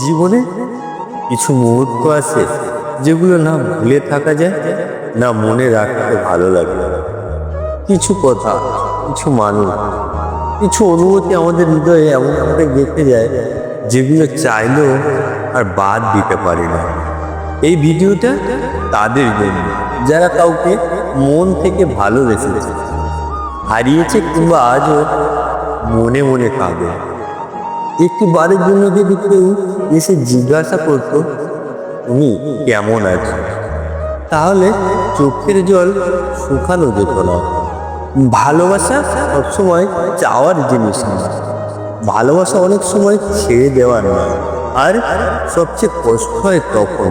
জীবনে কিছু মুহূর্ত আছে যেগুলো না ভুলে থাকা যায়, না মনে রাখতে ভালো লাগে। কিছু কথা, কিছু মানুষ, কিছু অনুভূতি আমাদের হৃদয়ে এমনভাবে গেঁথে যায় যেগুলো চাইলেও আর বাদ দিতে পারি না। এই ভিডিওটা তাদের জন্য যারা কাউকে মন থেকে ভালোবেসেছে, হারিয়েছে কিংবা আজও মনে মনে কাঁদে। একটি বারের জন্য যদি কেউ এসে জিজ্ঞাসা করতো তুমি কেমন আছো, তাহলে চোখের জল শুকানো যেত না। ভালোবাসা সবসময় চাওয়ার জিনিস না, ভালোবাসা অনেক সময় ছেড়ে দেওয়ার না। আর সবচেয়ে কষ্ট হয় তখন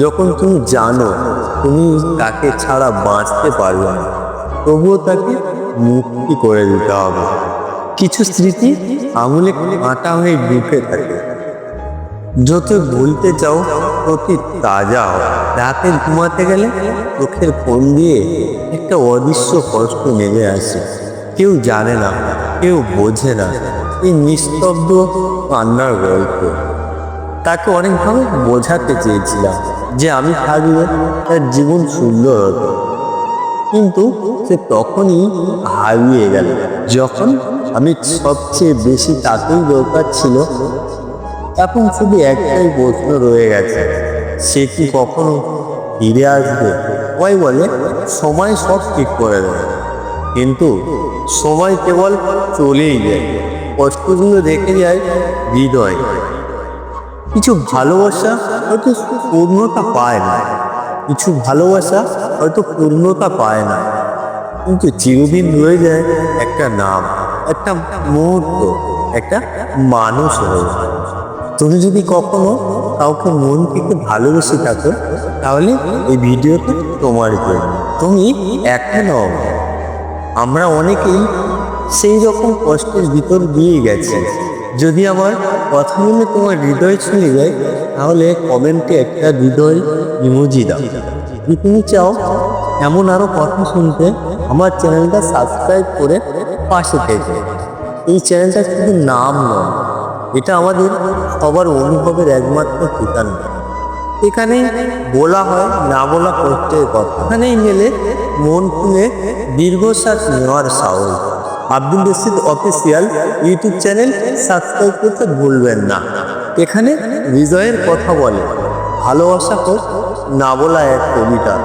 যখন তুমি জানো তুমি তাকে ছাড়া বাঁচতে পারবে না, তবুও তাকে মুক্তি করে দিতে হবে। কিছু স্মৃতি আঙুলে কাঁটা হয়ে ডুবে থাকে, যত ভুলতে চাও প্রতি তাজা হয়। রাতে ঘুমাতে গেলে চোখের কোণ দিয়ে একটা অদৃশ্য কষ্ট নেমে আসে। কেউ জানে না, কেউ বোঝে না এই নিস্তব্ধ কান্নার গল্প। তাকে অনেকভাবে বোঝাতে চেয়েছিলাম যে আমি থাকলে তার জীবন সুন্দর হতো, কিন্তু সে তখনই হারিয়ে গেল যখন আমি সবচেয়ে বেশি তাকেই দরকার ছিল। এখন শুধু একটাই প্রশ্ন রয়ে গেছে, সে কি কখনো ফিরে আসবে? সবাই বলে সময় সব ঠিক করে দেয়, কিন্তু সময় কেবল চলেই যায়, কষ্টগুলো রেখে যায় হৃদয়। কিছু ভালোবাসা হয়তো পূর্ণতা পায় না, কিছু ভালোবাসা হয়তো পূর্ণতা পায় না, কিন্তু চিরদিন রয়ে যায় একটা নাম, একটা মুহূর্ত, একটা মানুষ হয়ে। তুমি যদি কখনো কাউকে মন থেকে ভালোবেসে থাকো, তাহলে এই ভিডিওটা তোমার জন্য। তুমি একা নও, আমরা অনেকেই সেই রকম কষ্টের ভিতর দিয়ে গেছি। যদি আমার কথাগুলো তোমার হৃদয় ছুঁয়ে যায়, তাহলে কমেন্টে একটা হৃদয় ইমোজি দাও। যদি তুমি চাও এমন আরো কথা শুনতে, আমার চ্যানেলটা সাবস্ক্রাইব করে পাশে থেকে। এই চ্যানেলটা শুধু নাম নয়, এটা আমাদের সবার অনুভবের একমাত্র ঠিকানা। এখানে বলা হয় না বলা কষ্টের কথা, এখানেই মেলে মন খুলে দীর্ঘশ্বাস নেওয়ার সাহস। Abdul Rashid official YouTube channel subscribe করতে ভুলবেন না। এখানে হৃদয়ের কথা বলে, ভালোবাসা হোক না বলা এক কবিতা।